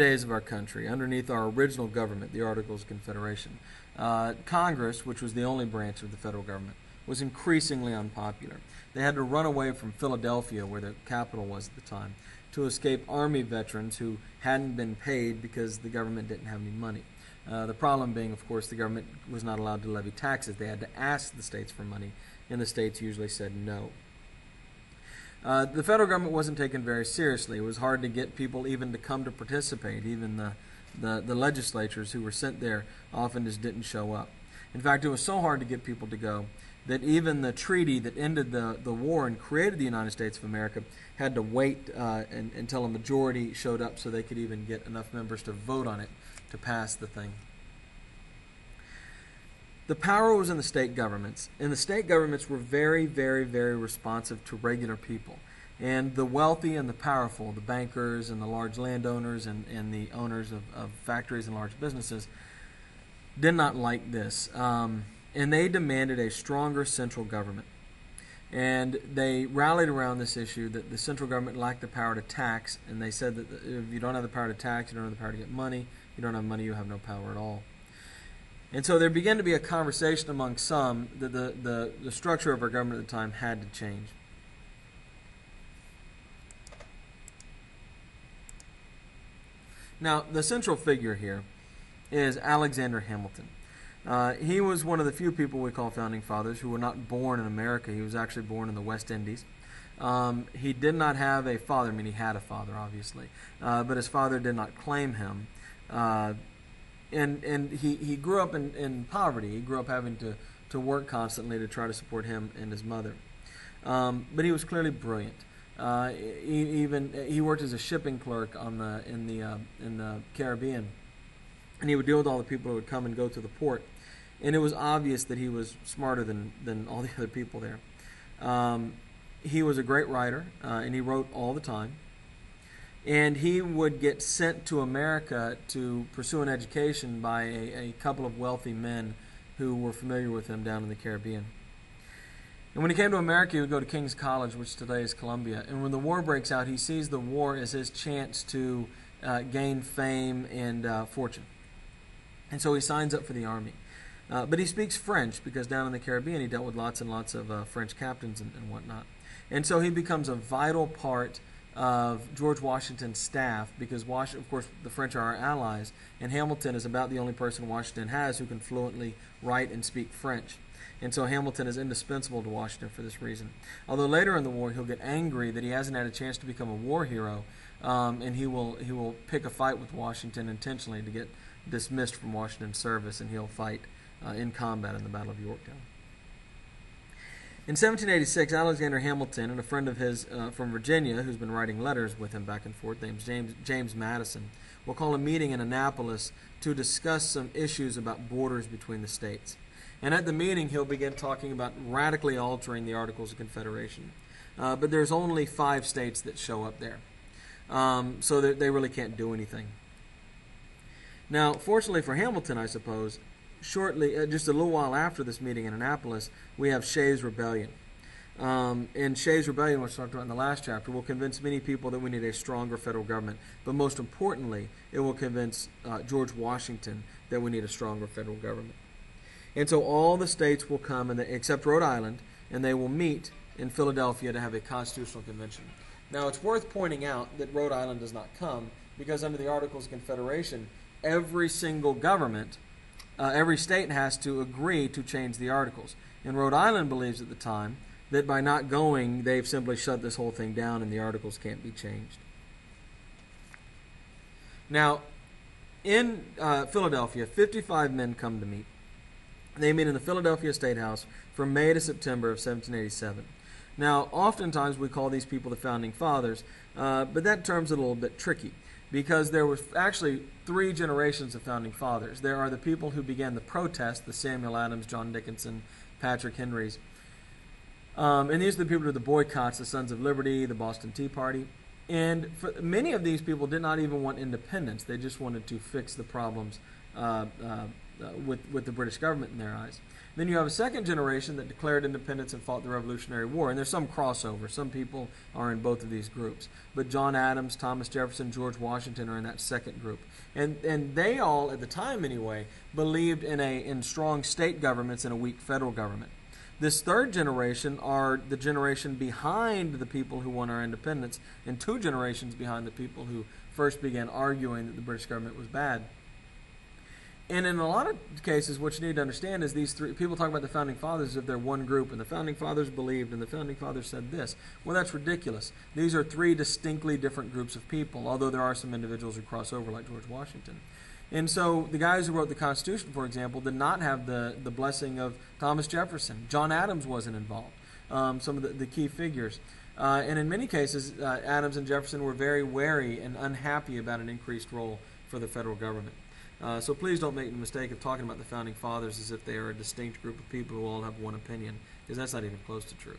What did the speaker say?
days of our country, underneath our original government, the Articles of Confederation, Congress, which was the only branch of the federal government, was increasingly unpopular. They had to run away from Philadelphia, where the capital was at the time, to escape Army veterans who hadn't been paid because the government didn't have any money. The problem being, of course, the government was not allowed to levy taxes. They had to ask the states for money, and the states usually said no. The federal government wasn't taken very seriously. It was hard to get people even to come to participate. Even the legislatures who were sent there often just didn't show up. In fact, it was so hard to get people to go that even the treaty that ended the war and created the United States of America had to wait until a majority showed up so they could even get enough members to vote on it to pass the thing. The power was in the state governments, and the state governments were very, very, very responsive to regular people. And the wealthy and the powerful, the bankers and the large landowners and the owners of factories and large businesses, did not like this. And they demanded a stronger central government. And they rallied around this issue that the central government lacked the power to tax, and they said that if you don't have the power to tax, you don't have the power to get money. You don't have money, you have no power at all. And so there began to be a conversation among some that the structure of our government at the time had to change. Now, the central figure here is Alexander Hamilton. He was one of the few people we call founding fathers who were not born in America. He was actually born in the West Indies. He did not have a father. I mean, he had a father, obviously, but his father did not claim him. And he grew up in poverty. He grew up having to work constantly to try to support him and his mother. But he was clearly brilliant. He worked as a shipping clerk in the Caribbean, and he would deal with all the people who would come and go to the port. And it was obvious that he was smarter than all the other people there. He was a great writer, and he wrote all the time. And he would get sent to America to pursue an education by a couple of wealthy men who were familiar with him down in the Caribbean. And when he came to America, he would go to King's College, which today is Columbia. And when the war breaks out, he sees the war as his chance to gain fame and fortune. And so he signs up for the Army. But he speaks French because down in the Caribbean he dealt with lots and lots of French captains and whatnot. And so he becomes a vital part of George Washington's staff because, of course, the French are our allies, and Hamilton is about the only person Washington has who can fluently write and speak French. And so Hamilton is indispensable to Washington for this reason. Although later in the war he'll get angry that he hasn't had a chance to become a war hero, and he will pick a fight with Washington intentionally to get dismissed from Washington's service, and he'll fight in combat in the Battle of Yorktown. In 1786, Alexander Hamilton and a friend of his from Virginia, who's been writing letters with him back and forth, named James Madison, will call a meeting in Annapolis to discuss some issues about borders between the states. And at the meeting, he'll begin talking about radically altering the Articles of Confederation. But there's only 5 states that show up there, so that they really can't do anything. Now, fortunately for Hamilton, I suppose, shortly, just a little while after this meeting in Annapolis, we have Shays' Rebellion. And Shays' Rebellion, which we talked about in the last chapter, will convince many people that we need a stronger federal government. But most importantly, it will convince George Washington that we need a stronger federal government. And so all the states will come, except Rhode Island, and they will meet in Philadelphia to have a constitutional convention. Now, it's worth pointing out that Rhode Island does not come because under the Articles of Confederation, every single government, every state has to agree to change the Articles. And Rhode Island believes at the time that by not going, they've simply shut this whole thing down and the Articles can't be changed. Now, in Philadelphia, 55 men come to meet. They meet in the Philadelphia State House from May to September of 1787. Now, oftentimes we call these people the Founding Fathers, but that term's a little bit tricky because there was actually 3 generations of Founding Fathers. There are the people who began the protest, the Samuel Adams, John Dickinson, Patrick Henrys. And these are the people who did the boycotts, the Sons of Liberty, the Boston Tea Party. And many of these people did not even want independence. They just wanted to fix the problems with the British government in their eyes. Then you have a second generation that declared independence and fought the Revolutionary War. And there's some crossover. Some people are in both of these groups. But John Adams, Thomas Jefferson, George Washington are in that second group. And they all, at the time anyway, believed in strong state governments and a weak federal government. This third generation are the generation behind the people who won our independence, and 2 generations behind the people who first began arguing that the British government was bad. And in a lot of cases, what you need to understand is these three people talk about the Founding Fathers as if they're one group, and the Founding Fathers believed, and the Founding Fathers said this. Well, that's ridiculous. These are 3 distinctly different groups of people, although there are some individuals who cross over, like George Washington. And so the guys who wrote the Constitution, for example, did not have the blessing of Thomas Jefferson. John Adams wasn't involved, some of the key figures. And in many cases, Adams and Jefferson were very wary and unhappy about an increased role for the federal government. So please don't make the mistake of talking about the Founding Fathers as if they are a distinct group of people who all have one opinion, because that's not even close to true.